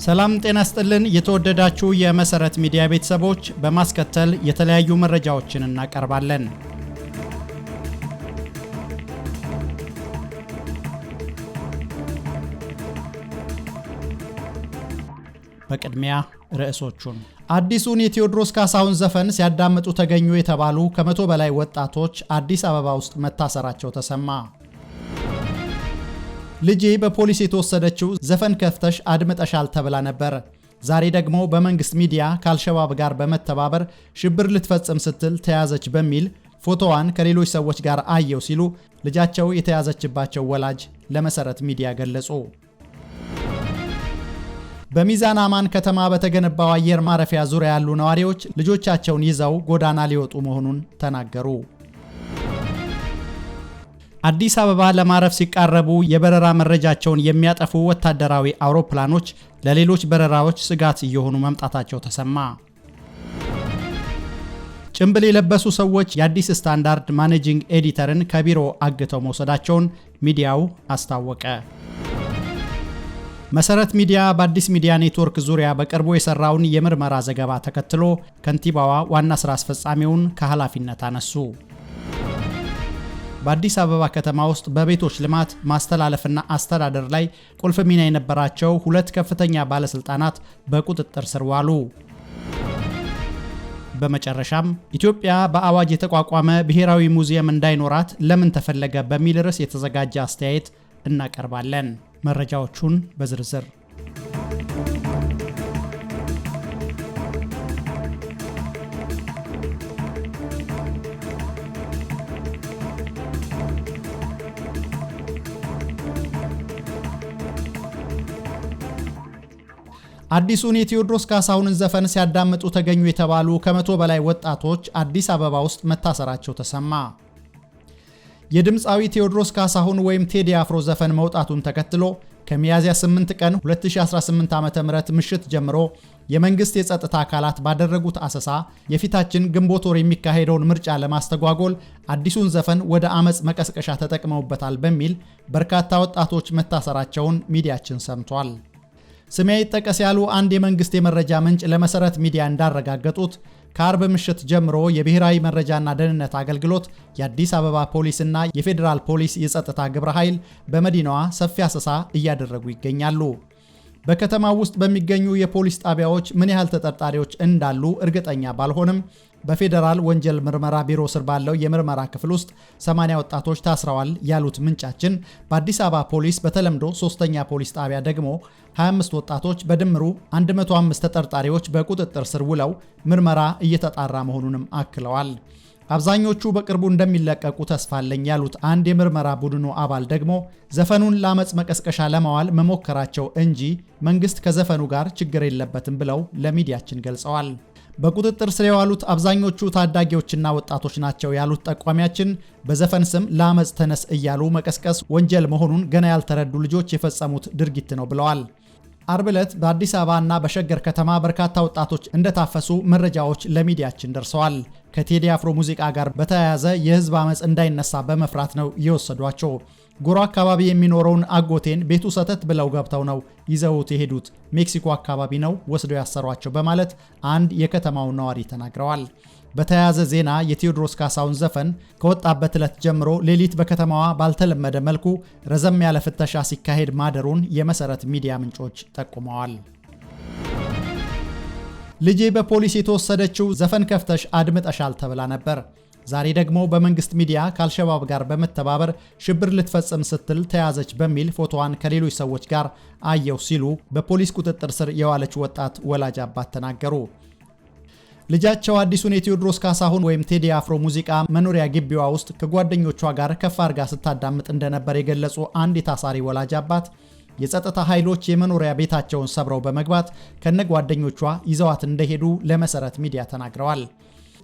ሰላም ጤና ይስጥልን የተወደዳችሁ የመሰረት ሚዲያ ቤተሰቦች በማስከተል የተለያዩ መረጃዎችን እናቀርባለን። በቅድሚያ ርዕሶቹን አዲሱን የቴዎድሮስ ካሳሁን ዘፈን ሲያዳምጡ ተገኙ የተባሉ ከ100 በላይ ወጣቶች አዲስ አበባ ውስጥ መታሰራቸው ተሰማ። ልጄ በፖሊስ የተወሰደችው ዘፈን ከፍተሽ አድምጠሻል ተብላ ነበር። ዛሬ ደግሞ በመንግስት ሚዲያ ከአልሸባብ ጋር በመተባበር ሽብር ልትፈጽም ስትል ተያዘች በሚል ፎቶዋን ከሌሎች ሰዎች ጋር አየው ሲሉ ልጃቸው የተያዘችባቸው ወላጅ ለመሰረት ሚዲያ ገለጹ። በሚዛን አማን ከተማ በተገነባው አየር ማረፊያ ዙሪያ ያሉ ነዋሪዎች ልጆቻቸውን ይዘው ጎዳና ሊወጡ መሆኑን ተናገሩ። አዲስ አበባ ለማረፍ ሲቃረቡ የበረራ መረጃቸውን የሚያጠፉ ወታደራዊ አውሮፕላኖች ለሌሎች በረራዎች ስጋት እየሆኑ መምጣታቸው ተሰማ። ጭምብል የለበሱ ሰዎች የአዲስ ስታንዳርድ ማኔጂንግ ኤዲተርን ከቢሮ አግተው መውሰዳቸውን ሚዲያው አስታወቀ። መሰረት ሚዲያ በአዲስ ሚዲያ ኔትወርክ ዙሪያ በቅርቡ የሰራውን የምርመራ ዘገባ ተከትሎ ከንቲባዋ ዋና ስራ አስፈጻሚውን ከኃላፊነት አነሱ። በአዲስ አበባ ከተማ ውስጥ በቤቶች ልማት ማስተላለፍና አስተዳደር ላይ ቁልፍ ሚና የነበራቸው 2 ከፍተኛ ባለስልጣናት በቁጥጥር ስር ዋሉ። በመጨረሻም ኢትዮጵያ በአዋጅ የተቋቋመ ብሔራዊ ሙዚየም እንዳይኖራት ለምን ተፈለገ በሚል ርዕስ የተዘጋጀ አስተያየት እናቀርባለን። መረጃዎቹን በዝርዝር አዲሱን የቴዎድሮስ ካሳሁንን ዘፈን ሲያዳምጡ ተገኙ የተባሉ ከ100 በላይ ወጣቶች አዲስ አበባ ውስጥ መታሰራቸው ተሰማ። የድምፃዊ ቴዎድሮስ ካሳሁን ወይም ቴዲ አፍሮ ዘፈን መውጣቱን ተከትሎ ከሚያዝያ 8 ቀን 2018 ዓ.ም ምሽት ጀምሮ የመንግስት የጸጥታ አካላት ባደረጉት አሰሳ የፊታችን ግንቦት ወር የሚካሄደውን ምርጫ ለማስተጓጎል አዲሱን ዘፈን ወደ አመጽ መቀስቀሻ ተጠቅመውበታል በሚል በርካታ ወጣቶች መታሰራቸውን ሚዲያችን ሰምቷል። ስሜ ይጠቀስ ያሉ አንድ የመንግስት የመረጃ ምንጭ ለመሰረት ሚዲያ እንዳረጋገጡት ከአርብ ምሽት ጀምሮ የብሔራዊ መረጃና ደህንነት አገልግሎት፣ የአዲስ አበባ ፖሊስና የፌዴራል ፖሊስ የጸጥታ ግብረ ኃይል በመዲናዋ ሰፊ አሰሳ እያደረጉ ይገኛሉ። በከተማው ውስጥ በሚገኙ የፖሊስ ጣቢያዎች ምን ያህል ተጠርጣሪዎች እንዳሉ እርግጠኛ ባልሆንም በፌዴራል ወንጀል ምርመራ ቢሮ ስር ባለው የምርመራ ክፍል ውስጥ 80 ወጣቶች ታስረዋል ያሉት ምንጫችን በአዲስ አበባ ፖሊስ በተለምዶ 3ኛ ፖሊስ ጣቢያ ደግሞ 25 ወጣቶች በድምሩ 105 ተጠርጣሪዎች በቁጥጥር ስር ውለው ምርመራ እየተጣራ መሆኑንም አክለዋል። አብዛኞቹ በቅርቡ እንደሚለቀቁ ተስፋ አለኝ ያሉት አንድ የምርመራ ቡድኑ አባል ደግሞ ዘፈኑን ለአመጽ መቀስቀሻ ለማዋል መሞከራቸው እንጂ መንግስት ከዘፈኑ ጋር ችግር የለበትም ብለው ለሚዲያችን ገልጸዋል። በቁጥጥር ስር የዋሉት አብዛኞቹ ታዳጊዎችና ወጣቶች ናቸው ያሉት ጠቋሚያችን በዘፈን ስም ለአመጽ ተነስ እያሉ መቀስቀስ ወንጀል መሆኑን ገና ያልተረዱ ልጆች የፈጸሙት ድርጊት ነው ብለዋል። አርብ ዕለት በአዲስ አበባና በሸገር ከተማ በርካታ ወጣቶች እንደታፈሱ መረጃዎች ለሚዲያችን ደርሰዋል። ከቴዲ አፍሮ ሙዚቃ ጋር በተያያዘ የህዝብ አመጽ እንዳይነሳ በመፍራት ነው የወሰዷቸው። ጎሮ አካባቢ የሚኖረውን አጎቴን ቤቱ ሰተት ብለው ገብተው ነው ይዘውት የሄዱት። ሜክሲኮ አካባቢ ነው ወስደው ያሰሯቸው በማለት አንድ የከተማው ነዋሪ ተናግረዋል። በተያያዘ ዜና የቴዎድሮስ ካሳሁን ዘፈን ከወጣበት ዕለት ጀምሮ ሌሊት በከተማዋ ባልተለመደ መልኩ ረዘም ያለ ፍተሻ ሲካሄድ ማደሩን የመሰረት ሚዲያ ምንጮች ጠቁመዋል። ልጄ በፖሊስ የተወሰደችው ዘፈን ከፍተሽ አድምጠሻል ተብላ ነበር። ዛሬ ደግሞ በመንግስት ሚዲያ ከአልሸባብ ጋር በመተባበር ሽብር ልትፈጽም ስትል ተያዘች በሚል ፎቶዋን ከሌሎች ሰዎች ጋር አየው ሲሉ በፖሊስ ቁጥጥር ስር የዋለች ወጣት ወላጅ አባት ተናገሩ። ልጃቸው አዲሱን የቴዎድሮስ ካሳሁን ወይም ቴዲ አፍሮ ሙዚቃ መኖሪያ ግቢዋ ውስጥ ከጓደኞቿ ጋር ከፍ አድርጋ ስታዳምጥ እንደነበር የገለጹ አንድ የታሳሪ ወላጅ አባት የጸጥታ ኃይሎች የመኖሪያ ቤታቸውን ሰብረው በመግባት ከነጓደኞቿ ይዘዋት እንደሄዱ ለመሰረት ሚዲያ ተናግረዋል።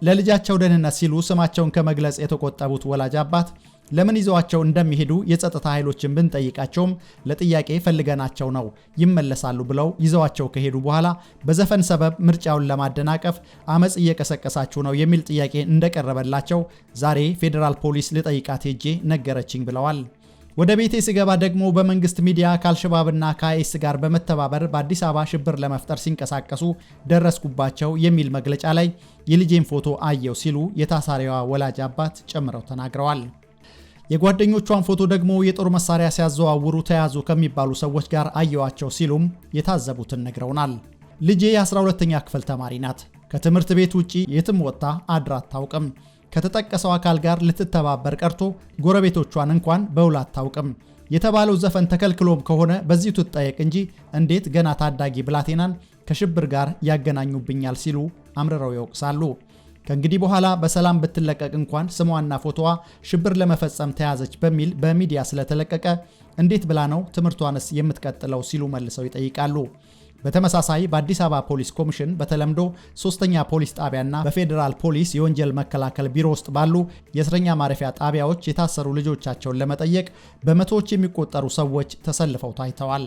ለልጃቸው ደህንነት ሲሉ ስማቸውን ከመግለጽ የተቆጠቡት ወላጅ አባት ለምን ይዘዋቸው እንደሚሄዱ የጸጥታ ኃይሎችን ብንጠይቃቸውም ለጥያቄ ፈልገናቸው ነው ይመለሳሉ ብለው ይዘዋቸው ከሄዱ በኋላ በዘፈን ሰበብ ምርጫውን ለማደናቀፍ አመጽ እየቀሰቀሳችሁ ነው የሚል ጥያቄ እንደቀረበላቸው ዛሬ ፌዴራል ፖሊስ ልጠይቃት ሄጄ ነገረችኝ ብለዋል። ወደ ቤቴ ስገባ ደግሞ በመንግስት ሚዲያ ከአልሸባብና ከአይኤስ ጋር በመተባበር በአዲስ አበባ ሽብር ለመፍጠር ሲንቀሳቀሱ ደረስኩባቸው የሚል መግለጫ ላይ የልጄን ፎቶ አየው ሲሉ የታሳሪዋ ወላጅ አባት ጨምረው ተናግረዋል። የጓደኞቿን ፎቶ ደግሞ የጦር መሳሪያ ሲያዘዋውሩ ተያዙ ከሚባሉ ሰዎች ጋር አየዋቸው ሲሉም የታዘቡትን ነግረውናል። ልጄ የ12ኛ ክፍል ተማሪ ናት። ከትምህርት ቤት ውጪ የትም ወጥታ አድራ አታውቅም። ከተጠቀሰው አካል ጋር ልትተባበር ቀርቶ ጎረቤቶቿን እንኳን በውል አታውቅም። የተባለው ዘፈን ተከልክሎም ከሆነ በዚሁ ትጠየቅ እንጂ እንዴት ገና ታዳጊ ብላቴናን ከሽብር ጋር ያገናኙብኛል ሲሉ አምርረው ይወቅሳሉ። ከእንግዲህ በኋላ በሰላም ብትለቀቅ እንኳን ስሟና ፎቶዋ ሽብር ለመፈጸም ተያዘች በሚል በሚዲያ ስለተለቀቀ እንዴት ብላ ነው ትምህርቷንስ የምትቀጥለው ሲሉ መልሰው ይጠይቃሉ። በተመሳሳይ በአዲስ አበባ ፖሊስ ኮሚሽን በተለምዶ 3ኛ ፖሊስ ጣቢያና በፌዴራል ፖሊስ የወንጀል መከላከል ቢሮ ውስጥ ባሉ የእስረኛ ማረፊያ ጣቢያዎች የታሰሩ ልጆቻቸውን ለመጠየቅ በመቶዎች የሚቆጠሩ ሰዎች ተሰልፈው ታይተዋል።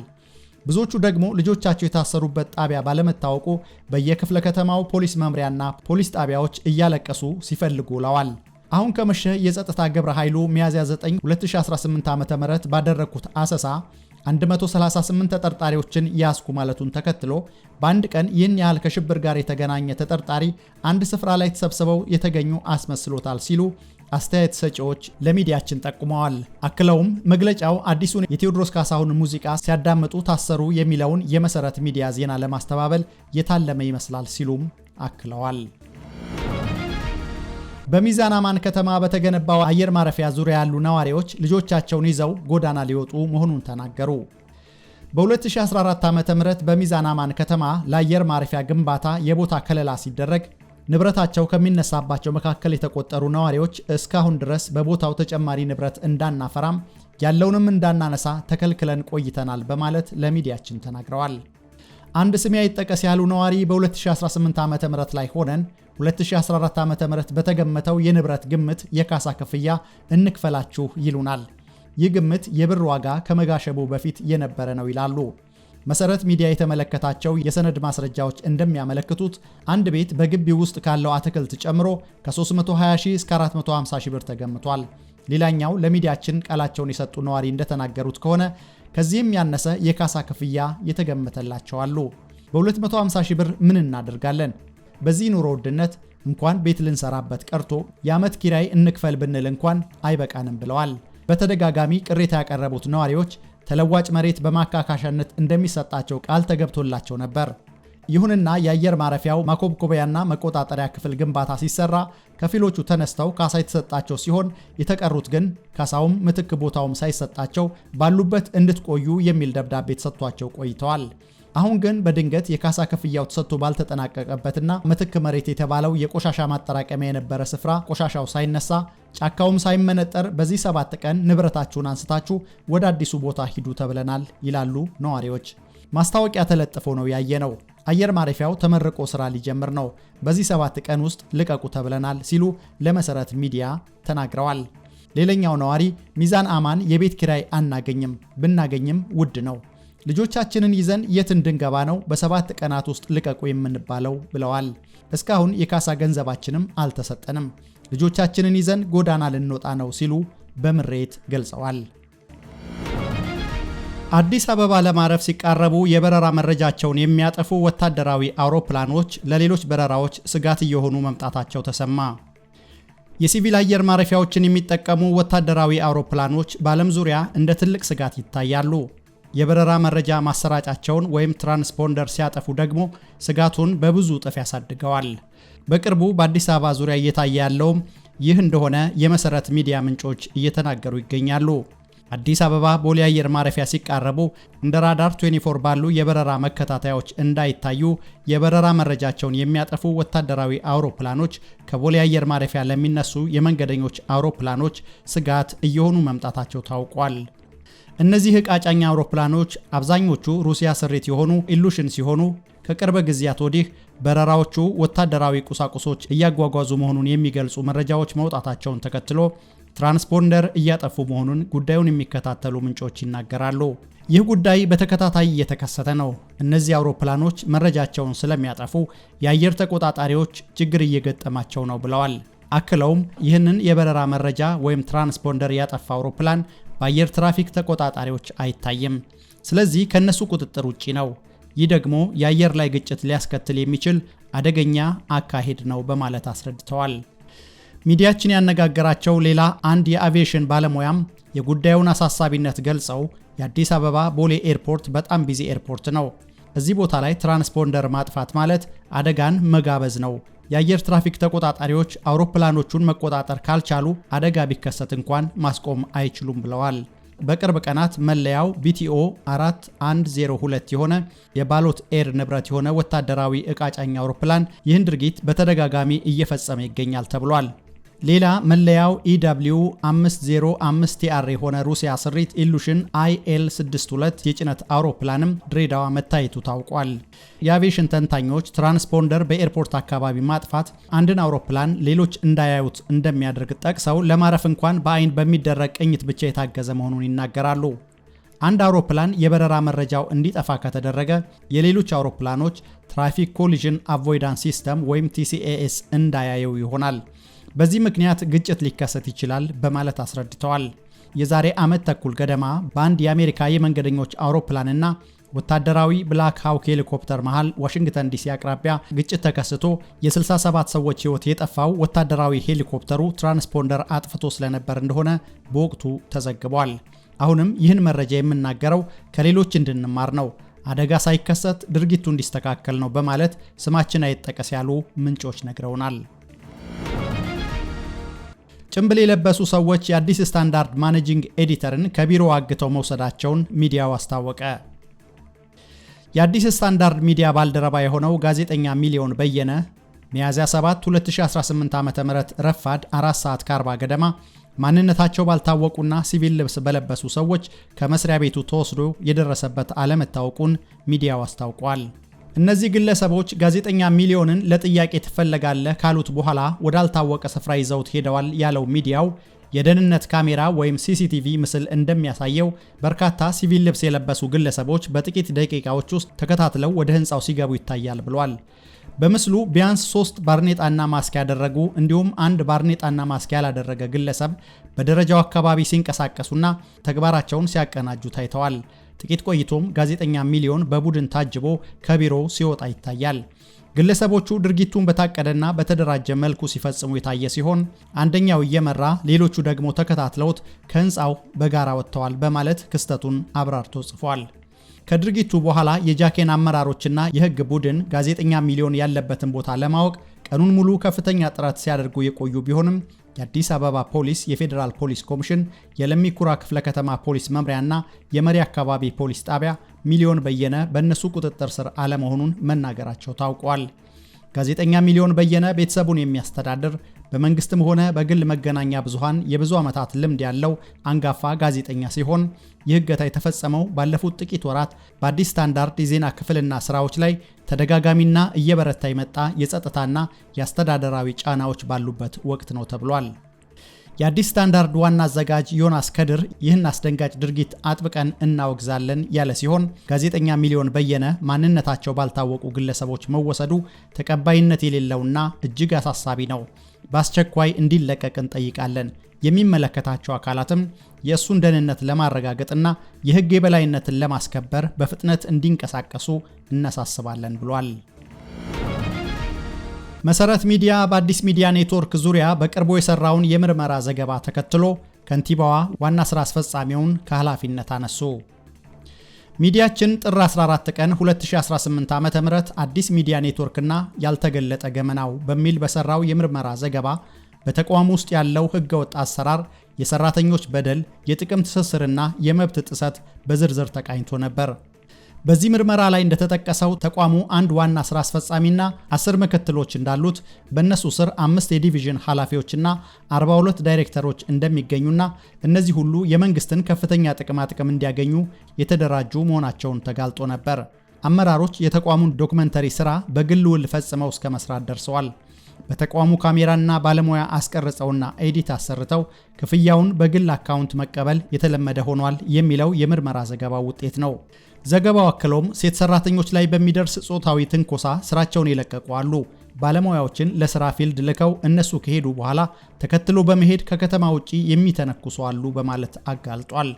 ብዙዎቹ ደግሞ ልጆቻቸው የታሰሩበት ጣቢያ ባለመታወቁ በየክፍለ ከተማው ፖሊስ መምሪያና ፖሊስ ጣቢያዎች እያለቀሱ ሲፈልጉ ውለዋል። አሁን ከመሸ የጸጥታ ግብረ ኃይሉ ሚያዝያ 9 2018 ዓ.ም ባደረኩት አሰሳ 138 ተጠርጣሪዎችን ያስኩ ማለቱን ተከትሎ በአንድ ቀን ይህን ያህል ከሽብር ጋር የተገናኘ ተጠርጣሪ አንድ ስፍራ ላይ ተሰብስበው የተገኙ አስመስሎታል ሲሉ አስተያየት ሰጪዎች ለሚዲያችን ጠቁመዋል። አክለውም መግለጫው አዲሱን የቴዎድሮስ ካሳሁን ሙዚቃ ሲያዳምጡ ታሰሩ የሚለውን የመሰረት ሚዲያ ዜና ለማስተባበል የታለመ ይመስላል ሲሉም አክለዋል። በሚዛን አማን ከተማ በተገነባው አየር ማረፊያ ዙሪያ ያሉ ነዋሪዎች ልጆቻቸውን ይዘው ጎዳና ሊወጡ መሆኑን ተናገሩ። በ2014 ዓ.ም በሚዛን አማን ከተማ ለአየር ማረፊያ ግንባታ የቦታ ከለላ ሲደረግ ንብረታቸው ከሚነሳባቸው መካከል የተቆጠሩ ነዋሪዎች እስካሁን ድረስ በቦታው ተጨማሪ ንብረት እንዳናፈራም ያለውንም እንዳናነሳ ተከልክለን ቆይተናል በማለት ለሚዲያችን ተናግረዋል። አንድ ስም አይጠቀስ ያሉ ነዋሪ በ2018 ዓ.ም ላይ ሆነን 2014 ዓ.ም በተገመተው የንብረት ግምት የካሳ ክፍያ እንክፈላችሁ ይሉናል። ይህ ግምት የብር ዋጋ ከመጋሸቡ በፊት የነበረ ነው ይላሉ። መሰረት ሚዲያ የተመለከታቸው የሰነድ ማስረጃዎች እንደሚያመለክቱት አንድ ቤት በግቢው ውስጥ ካለው አትክልት ጨምሮ ከ320 ሺህ እስከ 450 ሺህ ብር ተገምቷል። ሌላኛው ለሚዲያችን ቃላቸውን የሰጡ ነዋሪ እንደተናገሩት ከሆነ ከዚህም ያነሰ የካሳ ክፍያ የተገመተላቸው አሉ። በ250 ሺህ ብር ምን እናደርጋለን? በዚህ ኑሮ ውድነት እንኳን ቤት ልንሰራበት ቀርቶ የዓመት ኪራይ እንክፈል ብንል እንኳን አይበቃንም ብለዋል። በተደጋጋሚ ቅሬታ ያቀረቡት ነዋሪዎች ተለዋጭ መሬት በማካካሻነት እንደሚሰጣቸው ቃል ተገብቶላቸው ነበር። ይሁንና የአየር ማረፊያው ማኮብኮቢያና መቆጣጠሪያ ክፍል ግንባታ ሲሰራ ከፊሎቹ ተነስተው ካሳ የተሰጣቸው ሲሆን የተቀሩት ግን ካሳውም ምትክ ቦታውም ሳይሰጣቸው ባሉበት እንድትቆዩ የሚል ደብዳቤ ተሰጥቷቸው ቆይተዋል። አሁን ግን በድንገት የካሳ ክፍያው ተሰጥቶ ባልተጠናቀቀበትና ምትክ መሬት የተባለው የቆሻሻ ማጠራቀሚያ የነበረ ስፍራ ቆሻሻው ሳይነሳ ጫካውም ሳይመነጠር በዚህ 7 ቀን ንብረታችሁን አንስታችሁ ወደ አዲሱ ቦታ ሂዱ ተብለናል ይላሉ ነዋሪዎች። ማስታወቂያ ተለጥፎ ነው ያየነው። አየር ማረፊያው ተመርቆ ስራ ሊጀምር ነው። በዚህ 7 ቀን ውስጥ ልቀቁ ተብለናል ሲሉ ለመሰረት ሚዲያ ተናግረዋል። ሌላኛው ነዋሪ ሚዛን አማን የቤት ኪራይ አናገኝም፣ ብናገኝም ውድ ነው። ልጆቻችንን ይዘን የት እንድንገባ ነው በ7 ቀናት ውስጥ ልቀቁ የምንባለው ብለዋል። እስካሁን የካሳ ገንዘባችንም አልተሰጠንም። ልጆቻችንን ይዘን ጎዳና ልንወጣ ነው ሲሉ በምሬት ገልጸዋል። አዲስ አበባ ለማረፍ ሲቃረቡ የበረራ መረጃቸውን የሚያጠፉ ወታደራዊ አውሮፕላኖች ለሌሎች በረራዎች ስጋት እየሆኑ መምጣታቸው ተሰማ። የሲቪል አየር ማረፊያዎችን የሚጠቀሙ ወታደራዊ አውሮፕላኖች በዓለም ዙሪያ እንደ ትልቅ ስጋት ይታያሉ። የበረራ መረጃ ማሰራጫቸውን ወይም ትራንስፖንደር ሲያጠፉ ደግሞ ስጋቱን በብዙ እጥፍ ያሳድገዋል። በቅርቡ በአዲስ አበባ ዙሪያ እየታየ ያለውም ይህ እንደሆነ የመሰረት ሚዲያ ምንጮች እየተናገሩ ይገኛሉ። አዲስ አበባ ቦሌ አየር ማረፊያ ሲቃረቡ እንደ ራዳር 24 ባሉ የበረራ መከታተያዎች እንዳይታዩ የበረራ መረጃቸውን የሚያጠፉ ወታደራዊ አውሮፕላኖች ከቦሌ አየር ማረፊያ ለሚነሱ የመንገደኞች አውሮፕላኖች ስጋት እየሆኑ መምጣታቸው ታውቋል። እነዚህ ዕቃ ጫኝ አውሮፕላኖች አብዛኞቹ ሩሲያ ስሪት የሆኑ ኢሉሽን ሲሆኑ ከቅርብ ጊዜያት ወዲህ በረራዎቹ ወታደራዊ ቁሳቁሶች እያጓጓዙ መሆኑን የሚገልጹ መረጃዎች መውጣታቸውን ተከትሎ ትራንስፖንደር እያጠፉ መሆኑን ጉዳዩን የሚከታተሉ ምንጮች ይናገራሉ። ይህ ጉዳይ በተከታታይ እየተከሰተ ነው። እነዚህ አውሮፕላኖች መረጃቸውን ስለሚያጠፉ የአየር ተቆጣጣሪዎች ችግር እየገጠማቸው ነው ብለዋል። አክለውም ይህንን የበረራ መረጃ ወይም ትራንስፖንደር ያጠፋ አውሮፕላን በአየር ትራፊክ ተቆጣጣሪዎች አይታይም። ስለዚህ ከነሱ ቁጥጥር ውጪ ነው። ይህ ደግሞ የአየር ላይ ግጭት ሊያስከትል የሚችል አደገኛ አካሄድ ነው በማለት አስረድተዋል። ሚዲያችን ያነጋገራቸው ሌላ አንድ የአቪዬሽን ባለሙያም የጉዳዩን አሳሳቢነት ገልጸው የአዲስ አበባ ቦሌ ኤርፖርት በጣም ቢዚ ኤርፖርት ነው። እዚህ ቦታ ላይ ትራንስፖንደር ማጥፋት ማለት አደጋን መጋበዝ ነው። የአየር ትራፊክ ተቆጣጣሪዎች አውሮፕላኖቹን መቆጣጠር ካልቻሉ አደጋ ቢከሰት እንኳን ማስቆም አይችሉም ብለዋል። በቅርብ ቀናት መለያው BTO 4102 የሆነ የባሎት ኤር ንብረት የሆነ ወታደራዊ ዕቃ ጫኝ አውሮፕላን ይህን ድርጊት በተደጋጋሚ እየፈጸመ ይገኛል ተብሏል። ሌላ መለያው EW 505TR የሆነ ሩሲያ ስሪት ኢሉሽን IL-62 የጭነት አውሮፕላንም ድሬዳዋ መታየቱ ታውቋል። የአቪዬሽን ተንታኞች ትራንስፖንደር በኤርፖርት አካባቢ ማጥፋት አንድን አውሮፕላን ሌሎች እንዳያዩት እንደሚያደርግ ጠቅሰው ለማረፍ እንኳን በአይን በሚደረግ ቅኝት ብቻ የታገዘ መሆኑን ይናገራሉ። አንድ አውሮፕላን የበረራ መረጃው እንዲጠፋ ከተደረገ የሌሎች አውሮፕላኖች ትራፊክ ኮሊዥን አቮይዳንስ ሲስተም ወይም TCAS እንዳያየው ይሆናል። በዚህ ምክንያት ግጭት ሊከሰት ይችላል በማለት አስረድተዋል። የዛሬ ዓመት ተኩል ገደማ በአንድ የአሜሪካ የመንገደኞች አውሮፕላንና ወታደራዊ ብላክ ሃውክ ሄሊኮፕተር መሃል ዋሽንግተን ዲሲ አቅራቢያ ግጭት ተከስቶ የ67 ሰዎች ሕይወት የጠፋው ወታደራዊ ሄሊኮፕተሩ ትራንስፖንደር አጥፍቶ ስለነበር እንደሆነ በወቅቱ ተዘግቧል። አሁንም ይህን መረጃ የምናገረው ከሌሎች እንድንማር ነው። አደጋ ሳይከሰት ድርጊቱ እንዲስተካከል ነው በማለት ስማችን አይጠቀስ ያሉ ምንጮች ነግረውናል። ጭምብል የለበሱ ሰዎች የአዲስ ስታንዳርድ ማኔጂንግ ኤዲተርን ከቢሮ አግተው መውሰዳቸውን ሚዲያው አስታወቀ። የአዲስ ስታንዳርድ ሚዲያ ባልደረባ የሆነው ጋዜጠኛ ሚሊዮን በየነ ሚያዝያ 7 2018 ዓ.ም ረፋድ 4 ሰዓት ከ40 ገደማ ማንነታቸው ባልታወቁና ሲቪል ልብስ በለበሱ ሰዎች ከመስሪያ ቤቱ ተወስዶ የደረሰበት አለመታወቁን ሚዲያው አስታውቋል። እነዚህ ግለሰቦች ጋዜጠኛ ሚሊዮንን ለጥያቄ ትፈለጋለህ ካሉት በኋላ ወዳልታወቀ ስፍራ ይዘውት ሄደዋል ያለው ሚዲያው የደህንነት ካሜራ ወይም CCTV ምስል እንደሚያሳየው በርካታ ሲቪል ልብስ የለበሱ ግለሰቦች በጥቂት ደቂቃዎች ውስጥ ተከታትለው ወደ ህንፃው ሲገቡ ይታያል ብሏል። በምስሉ ቢያንስ 3 ባርኔጣና ማስክ ያደረጉ እንዲሁም አንድ ባርኔጣና ማስክ ያላደረገ ግለሰብ በደረጃው አካባቢ ሲንቀሳቀሱና ተግባራቸውን ሲያቀናጁ ታይተዋል። ጥቂት ቆይቶም ጋዜጠኛ ሚሊዮን በቡድን ታጅቦ ከቢሮው ሲወጣ ይታያል። ግለሰቦቹ ድርጊቱን በታቀደና በተደራጀ መልኩ ሲፈጽሙ የታየ ሲሆን አንደኛው እየመራ ሌሎቹ ደግሞ ተከታትለውት ከህንፃው በጋራ ወጥተዋል በማለት ክስተቱን አብራርቶ ጽፏል። ከድርጊቱ በኋላ የጃኬን አመራሮችና የህግ ቡድን ጋዜጠኛ ሚሊዮን ያለበትን ቦታ ለማወቅ ቀኑን ሙሉ ከፍተኛ ጥረት ሲያደርጉ የቆዩ ቢሆንም የአዲስ አበባ ፖሊስ፣ የፌዴራል ፖሊስ ኮሚሽን፣ የለሚ ኩራ ክፍለ ከተማ ፖሊስ መምሪያና የመሪ አካባቢ ፖሊስ ጣቢያ ሚሊዮን በየነ በእነሱ ቁጥጥር ስር አለመሆኑን መናገራቸው ታውቋል። ጋዜጠኛ ሚሊዮን በየነ ቤተሰቡን የሚያስተዳድር በመንግስትም ሆነ በግል መገናኛ ብዙሃን የብዙ ዓመታት ልምድ ያለው አንጋፋ ጋዜጠኛ ሲሆን ይህ እገታ የተፈጸመው ባለፉት ጥቂት ወራት በአዲስ ስታንዳርድ የዜና ክፍልና ስራዎች ላይ ተደጋጋሚና እየበረታ የመጣ የጸጥታና የአስተዳደራዊ ጫናዎች ባሉበት ወቅት ነው ተብሏል። የአዲስ ስታንዳርድ ዋና አዘጋጅ ዮናስ ከድር ይህን አስደንጋጭ ድርጊት አጥብቀን እናወግዛለን ያለ ሲሆን ጋዜጠኛ ሚሊዮን በየነ ማንነታቸው ባልታወቁ ግለሰቦች መወሰዱ ተቀባይነት የሌለውና እጅግ አሳሳቢ ነው። በአስቸኳይ እንዲለቀቅ እንጠይቃለን። የሚመለከታቸው አካላትም የእሱን ደህንነት ለማረጋገጥና የሕግ የበላይነትን ለማስከበር በፍጥነት እንዲንቀሳቀሱ እናሳስባለን ብሏል። መሰረት ሚዲያ በአዲስ ሚዲያ ኔትወርክ ዙሪያ በቅርቡ የሰራውን የምርመራ ዘገባ ተከትሎ ከንቲባዋ ዋና ስራ አስፈጻሚውን ከኃላፊነት አነሱ። ሚዲያችን ጥር 14 ቀን 2018 ዓ.ም አዲስ ሚዲያ ኔትወርክና ያልተገለጠ ገመናው በሚል በሰራው የምርመራ ዘገባ በተቋም ውስጥ ያለው ህገወጥ አሰራር፣ የሰራተኞች በደል፣ የጥቅም ትስስርና የመብት ጥሰት በዝርዝር ተቃኝቶ ነበር። በዚህ ምርመራ ላይ እንደተጠቀሰው ተቋሙ አንድ ዋና ስራ አስፈጻሚና 10 ምክትሎች እንዳሉት በእነሱ ስር 5 የዲቪዥን ኃላፊዎችና 42 ዳይሬክተሮች እንደሚገኙና እነዚህ ሁሉ የመንግስትን ከፍተኛ ጥቅማ ጥቅም እንዲያገኙ የተደራጁ መሆናቸውን ተጋልጦ ነበር። አመራሮች የተቋሙን ዶክመንተሪ ስራ በግል ውል ፈጽመው እስከ መስራት ደርሰዋል። በተቋሙ ካሜራና ባለሙያ አስቀርጸውና ኤዲት አሰርተው ክፍያውን በግል አካውንት መቀበል የተለመደ ሆኗል የሚለው የምርመራ ዘገባው ውጤት ነው። ዘገባው አክሎም ሴት ሰራተኞች ላይ በሚደርስ ጾታዊ ትንኮሳ ስራቸውን የለቀቁ አሉ። ባለሙያዎችን ለስራ ፊልድ ልከው እነሱ ከሄዱ በኋላ ተከትሎ በመሄድ ከከተማ ውጪ የሚተነኩሱ አሉ በማለት አጋልጧል።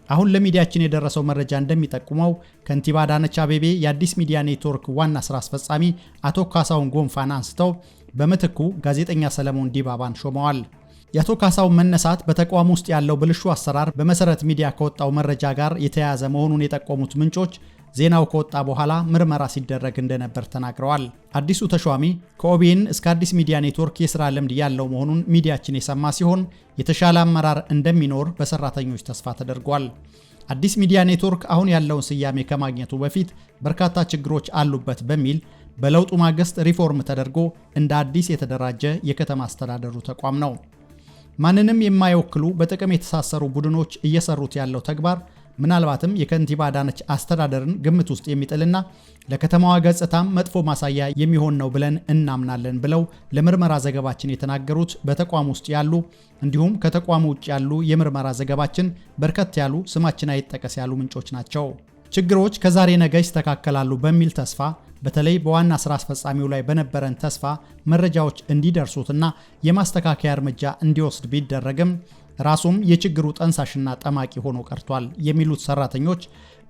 አሁን ለሚዲያችን የደረሰው መረጃ እንደሚጠቁመው ከንቲባ አዳነች አቤቤ የአዲስ ሚዲያ ኔትወርክ ዋና ስራ አስፈጻሚ አቶ ካሳሁን ጎንፋን አንስተው በምትኩ ጋዜጠኛ ሰለሞን ዲባባን ሾመዋል። የአቶ ካሳሁን መነሳት በተቋም ውስጥ ያለው ብልሹ አሰራር በመሰረት ሚዲያ ከወጣው መረጃ ጋር የተያያዘ መሆኑን የጠቆሙት ምንጮች ዜናው ከወጣ በኋላ ምርመራ ሲደረግ እንደነበር ተናግረዋል። አዲሱ ተሿሚ ከኦቢኤን እስከ አዲስ ሚዲያ ኔትወርክ የሥራ ልምድ ያለው መሆኑን ሚዲያችን የሰማ ሲሆን የተሻለ አመራር እንደሚኖር በሰራተኞች ተስፋ ተደርጓል። አዲስ ሚዲያ ኔትወርክ አሁን ያለውን ስያሜ ከማግኘቱ በፊት በርካታ ችግሮች አሉበት በሚል በለውጡ ማግስት ሪፎርም ተደርጎ እንደ አዲስ የተደራጀ የከተማ አስተዳደሩ ተቋም ነው። ማንንም የማይወክሉ በጥቅም የተሳሰሩ ቡድኖች እየሰሩት ያለው ተግባር ምናልባትም የከንቲባ አዳነች አስተዳደርን ግምት ውስጥ የሚጥልና ለከተማዋ ገጽታም መጥፎ ማሳያ የሚሆን ነው ብለን እናምናለን ብለው ለምርመራ ዘገባችን የተናገሩት በተቋም ውስጥ ያሉ እንዲሁም ከተቋሙ ውጭ ያሉ የምርመራ ዘገባችን በርከት ያሉ ስማችን አይጠቀስ ያሉ ምንጮች ናቸው። ችግሮች ከዛሬ ነገ ይስተካከላሉ በሚል ተስፋ በተለይ በዋና ስራ አስፈጻሚው ላይ በነበረን ተስፋ መረጃዎች እንዲደርሱትና የማስተካከያ እርምጃ እንዲወስድ ቢደረግም ራሱም የችግሩ ጠንሳሽና ጠማቂ ሆኖ ቀርቷል የሚሉት ሰራተኞች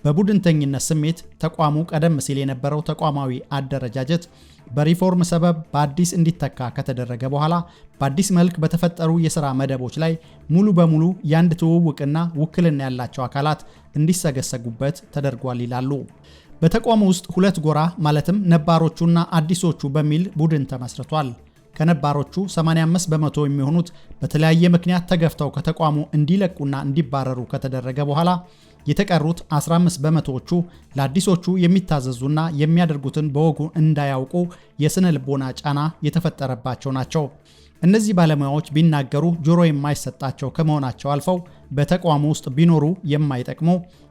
በቡድንተኝነት ስሜት ተቋሙ ቀደም ሲል የነበረው ተቋማዊ አደረጃጀት በሪፎርም ሰበብ በአዲስ እንዲተካ ከተደረገ በኋላ በአዲስ መልክ በተፈጠሩ የሥራ መደቦች ላይ ሙሉ በሙሉ የአንድ ትውውቅና ውክልና ያላቸው አካላት እንዲሰገሰጉበት ተደርጓል ይላሉ። በተቋሙ ውስጥ ሁለት ጎራ ማለትም ነባሮቹና አዲሶቹ በሚል ቡድን ተመስርቷል። ከነባሮቹ 85 በመቶ የሚሆኑት በተለያየ ምክንያት ተገፍተው ከተቋሙ እንዲለቁና እንዲባረሩ ከተደረገ በኋላ የተቀሩት 15 በመቶዎቹ ለአዲሶቹ የሚታዘዙና የሚያደርጉትን በወጉ እንዳያውቁ የስነ ልቦና ጫና የተፈጠረባቸው ናቸው። እነዚህ ባለሙያዎች ቢናገሩ ጆሮ የማይሰጣቸው ከመሆናቸው አልፈው በተቋሙ ውስጥ ቢኖሩ የማይጠቅሙ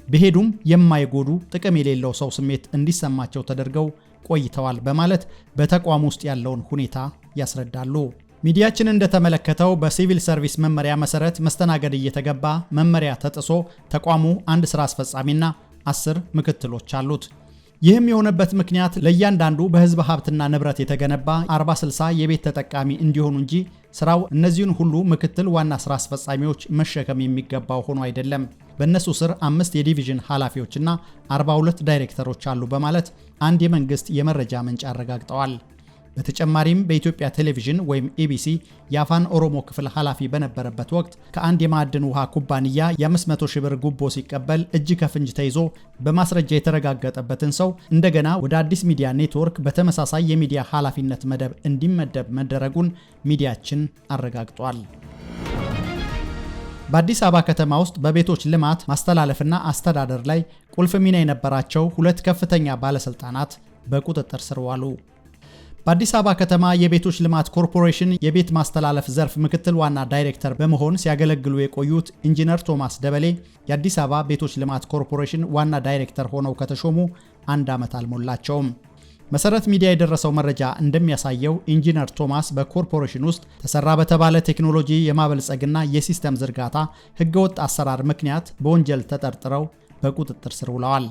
ቢሄዱም የማይጎዱ ጥቅም የሌለው ሰው ስሜት እንዲሰማቸው ተደርገው ቆይተዋል በማለት በተቋሙ ውስጥ ያለውን ሁኔታ ያስረዳሉ። ሚዲያችን እንደተመለከተው በሲቪል ሰርቪስ መመሪያ መሰረት መስተናገድ እየተገባ መመሪያ ተጥሶ ተቋሙ አንድ ስራ አስፈጻሚና 10 ምክትሎች አሉት። ይህም የሆነበት ምክንያት ለእያንዳንዱ በህዝብ ሀብትና ንብረት የተገነባ 40/60 የቤት ተጠቃሚ እንዲሆኑ እንጂ ስራው እነዚህን ሁሉ ምክትል ዋና ስራ አስፈጻሚዎች መሸከም የሚገባው ሆኖ አይደለም። በእነሱ ስር 5 የዲቪዥን ኃላፊዎችና 42 ዳይሬክተሮች አሉ በማለት አንድ የመንግስት የመረጃ ምንጭ አረጋግጠዋል። በተጨማሪም በኢትዮጵያ ቴሌቪዥን ወይም ኢቢሲ የአፋን ኦሮሞ ክፍል ኃላፊ በነበረበት ወቅት ከአንድ የማዕድን ውሃ ኩባንያ የ500 ሺህ ብር ጉቦ ሲቀበል እጅ ከፍንጅ ተይዞ በማስረጃ የተረጋገጠበትን ሰው እንደገና ወደ አዲስ ሚዲያ ኔትወርክ በተመሳሳይ የሚዲያ ኃላፊነት መደብ እንዲመደብ መደረጉን ሚዲያችን አረጋግጧል። በአዲስ አበባ ከተማ ውስጥ በቤቶች ልማት ማስተላለፍና አስተዳደር ላይ ቁልፍ ሚና የነበራቸው 2 ከፍተኛ ባለስልጣናት በቁጥጥር ስር ዋሉ። በአዲስ አበባ ከተማ የቤቶች ልማት ኮርፖሬሽን የቤት ማስተላለፍ ዘርፍ ምክትል ዋና ዳይሬክተር በመሆን ሲያገለግሉ የቆዩት ኢንጂነር ቶማስ ደበሌ የአዲስ አበባ ቤቶች ልማት ኮርፖሬሽን ዋና ዳይሬክተር ሆነው ከተሾሙ 1 ዓመት አልሞላቸውም። መሰረት ሚዲያ የደረሰው መረጃ እንደሚያሳየው ኢንጂነር ቶማስ በኮርፖሬሽን ውስጥ ተሰራ በተባለ ቴክኖሎጂ የማበልጸግና የሲስተም ዝርጋታ ህገወጥ አሰራር ምክንያት በወንጀል ተጠርጥረው በቁጥጥር ስር ውለዋል።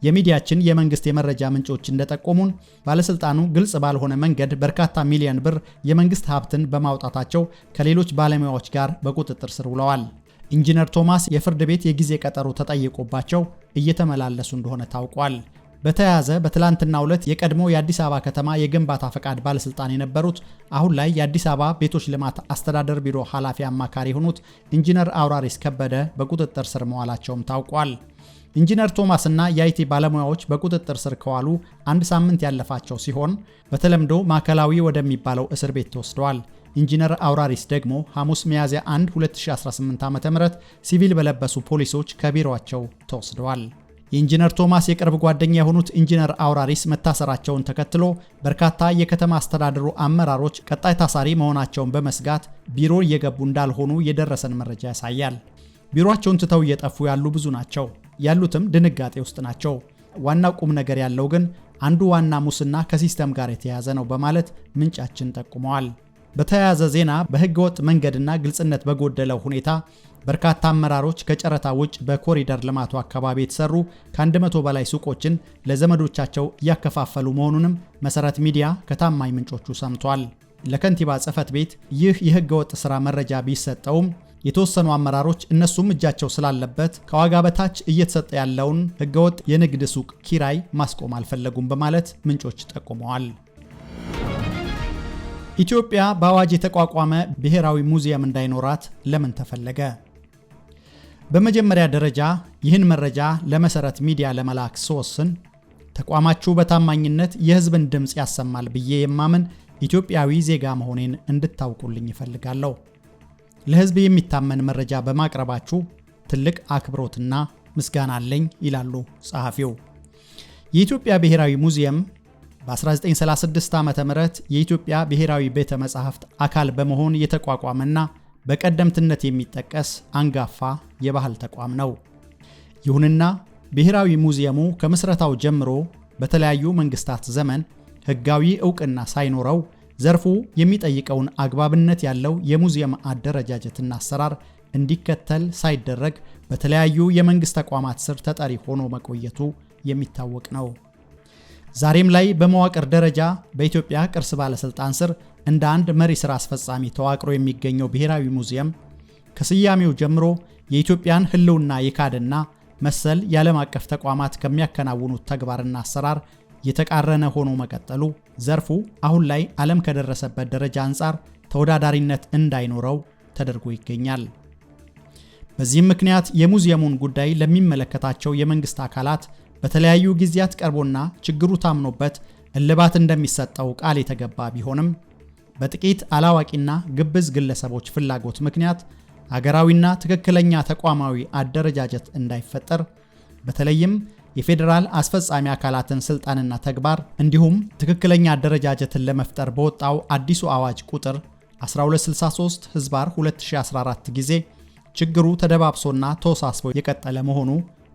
የሚዲያችን የመንግስት የመረጃ ምንጮች እንደጠቆሙን ባለስልጣኑ ግልጽ ባልሆነ መንገድ በርካታ ሚሊዮን ብር የመንግስት ሀብትን በማውጣታቸው ከሌሎች ባለሙያዎች ጋር በቁጥጥር ስር ውለዋል። ኢንጂነር ቶማስ የፍርድ ቤት የጊዜ ቀጠሮ ተጠይቆባቸው እየተመላለሱ እንደሆነ ታውቋል። በተያያዘ በትላንትናው ዕለት የቀድሞ የአዲስ አበባ ከተማ የግንባታ ፈቃድ ባለስልጣን የነበሩት አሁን ላይ የአዲስ አበባ ቤቶች ልማት አስተዳደር ቢሮ ኃላፊ አማካሪ የሆኑት ኢንጂነር አውራሪስ ከበደ በቁጥጥር ስር መዋላቸውም ታውቋል። ኢንጂነር ቶማስ እና የአይቲ ባለሙያዎች በቁጥጥር ስር ከዋሉ 1 ሳምንት ያለፋቸው ሲሆን በተለምዶ ማዕከላዊ ወደሚባለው እስር ቤት ተወስደዋል። ኢንጂነር አውራሪስ ደግሞ ሐሙስ ሚያዝያ 1 2018 ዓ.ም ሲቪል በለበሱ ፖሊሶች ከቢሮአቸው ተወስደዋል። የኢንጂነር ቶማስ የቅርብ ጓደኛ የሆኑት ኢንጂነር አውራሪስ መታሰራቸውን ተከትሎ በርካታ የከተማ አስተዳደሩ አመራሮች ቀጣይ ታሳሪ መሆናቸውን በመስጋት ቢሮ እየገቡ እንዳልሆኑ የደረሰን መረጃ ያሳያል። ቢሮአቸውን ትተው እየጠፉ ያሉ ብዙ ናቸው። ያሉትም ድንጋጤ ውስጥ ናቸው። ዋናው ቁም ነገር ያለው ግን አንዱ ዋና ሙስና ከሲስተም ጋር የተያያዘ ነው በማለት ምንጫችን ጠቁመዋል። በተያያዘ ዜና በህገወጥ መንገድና ግልጽነት በጎደለው ሁኔታ በርካታ አመራሮች ከጨረታ ውጭ በኮሪደር ልማቱ አካባቢ የተሰሩ ከ100 በላይ ሱቆችን ለዘመዶቻቸው እያከፋፈሉ መሆኑንም መሰረት ሚዲያ ከታማኝ ምንጮቹ ሰምቷል። ለከንቲባ ጽሕፈት ቤት ይህ የህገወጥ ስራ መረጃ ቢሰጠውም የተወሰኑ አመራሮች እነሱም እጃቸው ስላለበት ከዋጋ በታች እየተሰጠ ያለውን ህገወጥ የንግድ ሱቅ ኪራይ ማስቆም አልፈለጉም በማለት ምንጮች ጠቁመዋል። ኢትዮጵያ በአዋጅ የተቋቋመ ብሔራዊ ሙዚየም እንዳይኖራት ለምን ተፈለገ? በመጀመሪያ ደረጃ ይህን መረጃ ለመሰረት ሚዲያ ለመላክ ስወስን ተቋማችሁ በታማኝነት የህዝብን ድምጽ ያሰማል ብዬ የማምን ኢትዮጵያዊ ዜጋ መሆኔን እንድታውቁልኝ እፈልጋለሁ። ለህዝብ የሚታመን መረጃ በማቅረባችሁ ትልቅ አክብሮትና ምስጋና አለኝ ይላሉ ጸሐፊው። የኢትዮጵያ ብሔራዊ ሙዚየም በ1936 ዓ.ም የኢትዮጵያ ብሔራዊ ቤተ መጻሕፍት አካል በመሆን የተቋቋመና በቀደምትነት የሚጠቀስ አንጋፋ የባህል ተቋም ነው። ይሁንና ብሔራዊ ሙዚየሙ ከምስረታው ጀምሮ በተለያዩ መንግስታት ዘመን ህጋዊ ዕውቅና ሳይኖረው ዘርፉ የሚጠይቀውን አግባብነት ያለው የሙዚየም አደረጃጀትና አሰራር እንዲከተል ሳይደረግ በተለያዩ የመንግስት ተቋማት ስር ተጠሪ ሆኖ መቆየቱ የሚታወቅ ነው። ዛሬም ላይ በመዋቅር ደረጃ በኢትዮጵያ ቅርስ ባለስልጣን ስር እንደ አንድ መሪ ስራ አስፈጻሚ ተዋቅሮ የሚገኘው ብሔራዊ ሙዚየም ከስያሜው ጀምሮ የኢትዮጵያን ህልውና የካደና መሰል የዓለም አቀፍ ተቋማት ከሚያከናውኑት ተግባርና አሰራር የተቃረነ ሆኖ መቀጠሉ ዘርፉ አሁን ላይ ዓለም ከደረሰበት ደረጃ አንጻር ተወዳዳሪነት እንዳይኖረው ተደርጎ ይገኛል። በዚህም ምክንያት የሙዚየሙን ጉዳይ ለሚመለከታቸው የመንግስት አካላት በተለያዩ ጊዜያት ቀርቦና ችግሩ ታምኖበት እልባት እንደሚሰጠው ቃል የተገባ ቢሆንም በጥቂት አላዋቂና ግብዝ ግለሰቦች ፍላጎት ምክንያት ሀገራዊና ትክክለኛ ተቋማዊ አደረጃጀት እንዳይፈጠር በተለይም የፌዴራል አስፈጻሚ አካላትን ስልጣንና ተግባር እንዲሁም ትክክለኛ አደረጃጀትን ለመፍጠር በወጣው አዲሱ አዋጅ ቁጥር 1263/2014 ጊዜ ችግሩ ተደባብሶና ተወሳስቦ የቀጠለ መሆኑ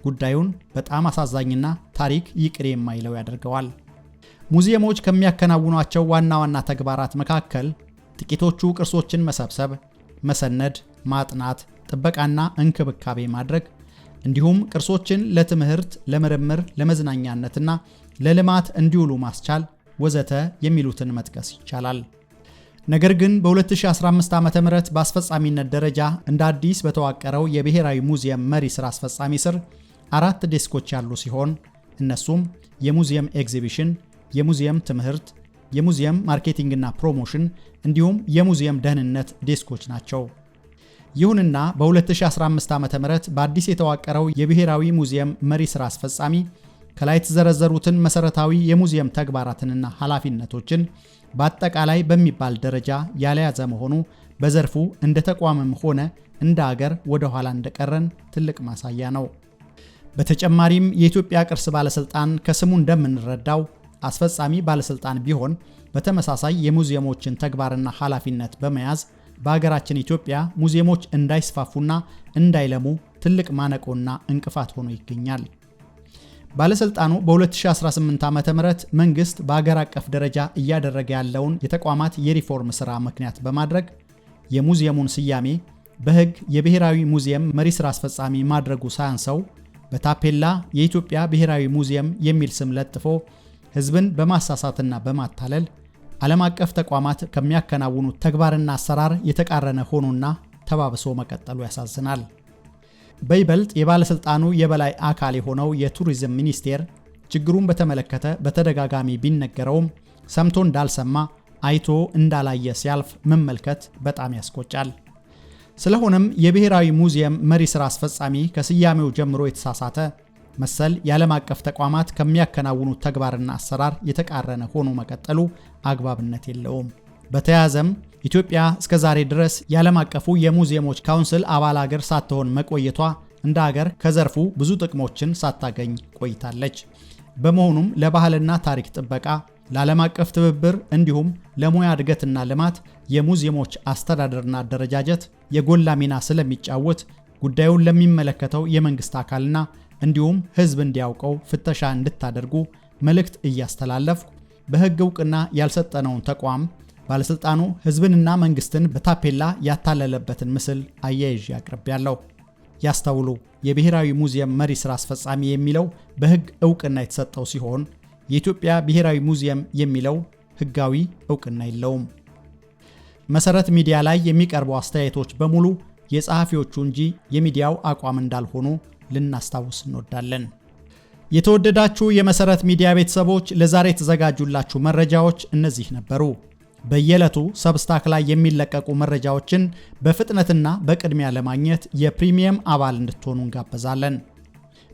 ጉዳዩን በጣም አሳዛኝና ታሪክ ይቅር የማይለው ያደርገዋል። ሙዚየሞች ከሚያከናውኗቸው ዋና ዋና ተግባራት መካከል ጥቂቶቹ ቅርሶችን መሰብሰብ፣ መሰነድ፣ ማጥናት፣ ጥበቃና እንክብካቤ ማድረግ እንዲሁም ቅርሶችን ለትምህርት፣ ለምርምር፣ ለመዝናኛነትና ለልማት እንዲውሉ ማስቻል ወዘተ የሚሉትን መጥቀስ ይቻላል። ነገር ግን በ2015 ዓ.ም በአስፈጻሚነት ደረጃ እንደ አዲስ በተዋቀረው የብሔራዊ ሙዚየም መሪ ስራ አስፈጻሚ ስር 4 ዴስኮች ያሉ ሲሆን እነሱም የሙዚየም ኤግዚቢሽን፣ የሙዚየም ትምህርት፣ የሙዚየም ማርኬቲንግና ፕሮሞሽን እንዲሁም የሙዚየም ደህንነት ዴስኮች ናቸው። ይሁንና በ2015 ዓ.ም በአዲስ የተዋቀረው የብሔራዊ ሙዚየም መሪ ስራ አስፈጻሚ ከላይ የተዘረዘሩትን መሰረታዊ የሙዚየም ተግባራትንና ኃላፊነቶችን በአጠቃላይ በሚባል ደረጃ ያለያዘ መሆኑ በዘርፉ እንደ ተቋምም ሆነ እንደ ሀገር ወደ ኋላ እንደቀረን ትልቅ ማሳያ ነው። በተጨማሪም የኢትዮጵያ ቅርስ ባለስልጣን ከስሙ እንደምንረዳው አስፈጻሚ ባለስልጣን ቢሆን በተመሳሳይ የሙዚየሞችን ተግባርና ኃላፊነት በመያዝ በሀገራችን ኢትዮጵያ ሙዚየሞች እንዳይስፋፉና እንዳይለሙ ትልቅ ማነቆና እንቅፋት ሆኖ ይገኛል። ባለስልጣኑ በ2018 ዓ.ም መንግስት በአገር አቀፍ ደረጃ እያደረገ ያለውን የተቋማት የሪፎርም ስራ ምክንያት በማድረግ የሙዚየሙን ስያሜ በሕግ የብሔራዊ ሙዚየም መሪ ስራ አስፈጻሚ ማድረጉ ሳያንሰው በታፔላ የኢትዮጵያ ብሔራዊ ሙዚየም የሚል ስም ለጥፎ ህዝብን በማሳሳትና በማታለል ዓለም አቀፍ ተቋማት ከሚያከናውኑት ተግባርና አሰራር የተቃረነ ሆኖና ተባብሶ መቀጠሉ ያሳዝናል። በይበልጥ የባለስልጣኑ የበላይ አካል የሆነው የቱሪዝም ሚኒስቴር ችግሩን በተመለከተ በተደጋጋሚ ቢነገረውም ሰምቶ እንዳልሰማ አይቶ እንዳላየ ሲያልፍ መመልከት በጣም ያስቆጫል። ስለሆነም የብሔራዊ ሙዚየም መሪ ስራ አስፈጻሚ ከስያሜው ጀምሮ የተሳሳተ መሰል የዓለም አቀፍ ተቋማት ከሚያከናውኑት ተግባርና አሰራር የተቃረነ ሆኖ መቀጠሉ አግባብነት የለውም። በተያያዘም ኢትዮጵያ እስከ ዛሬ ድረስ የዓለም አቀፉ የሙዚየሞች ካውንስል አባል ሀገር ሳትሆን መቆየቷ እንደ ሀገር ከዘርፉ ብዙ ጥቅሞችን ሳታገኝ ቆይታለች። በመሆኑም ለባህልና ታሪክ ጥበቃ፣ ለዓለም አቀፍ ትብብር እንዲሁም ለሙያ እድገትና ልማት የሙዚየሞች አስተዳደርና አደረጃጀት የጎላ ሚና ስለሚጫወት ጉዳዩን ለሚመለከተው የመንግስት አካልና እንዲሁም ህዝብ እንዲያውቀው ፍተሻ እንድታደርጉ መልእክት እያስተላለፍኩ በህግ ዕውቅና ያልሰጠነውን ተቋም ባለስልጣኑ ህዝብንና መንግስትን በታፔላ ያታለለበትን ምስል አያይዤ አቅርቤያለሁ። ያስተውሉ፣ የብሔራዊ ሙዚየም መሪ ስራ አስፈጻሚ የሚለው በህግ ዕውቅና የተሰጠው ሲሆን የኢትዮጵያ ብሔራዊ ሙዚየም የሚለው ህጋዊ ዕውቅና የለውም። መሰረት ሚዲያ ላይ የሚቀርቡ አስተያየቶች በሙሉ የጸሐፊዎቹ እንጂ የሚዲያው አቋም እንዳልሆኑ ልናስታውስ እንወዳለን። የተወደዳችሁ የመሰረት ሚዲያ ቤተሰቦች ለዛሬ የተዘጋጁላችሁ መረጃዎች እነዚህ ነበሩ። በየዕለቱ ሰብስታክ ላይ የሚለቀቁ መረጃዎችን በፍጥነትና በቅድሚያ ለማግኘት የፕሪሚየም አባል እንድትሆኑ እንጋብዛለን።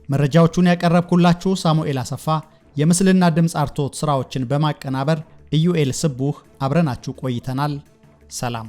መረጃዎቹን ያቀረብኩላችሁ ሳሙኤል አሰፋ፣ የምስልና ድምፅ አርቶት ስራዎችን በማቀናበር ኢዩኤል ስቡህ አብረናችሁ ቆይተናል። ሰላም።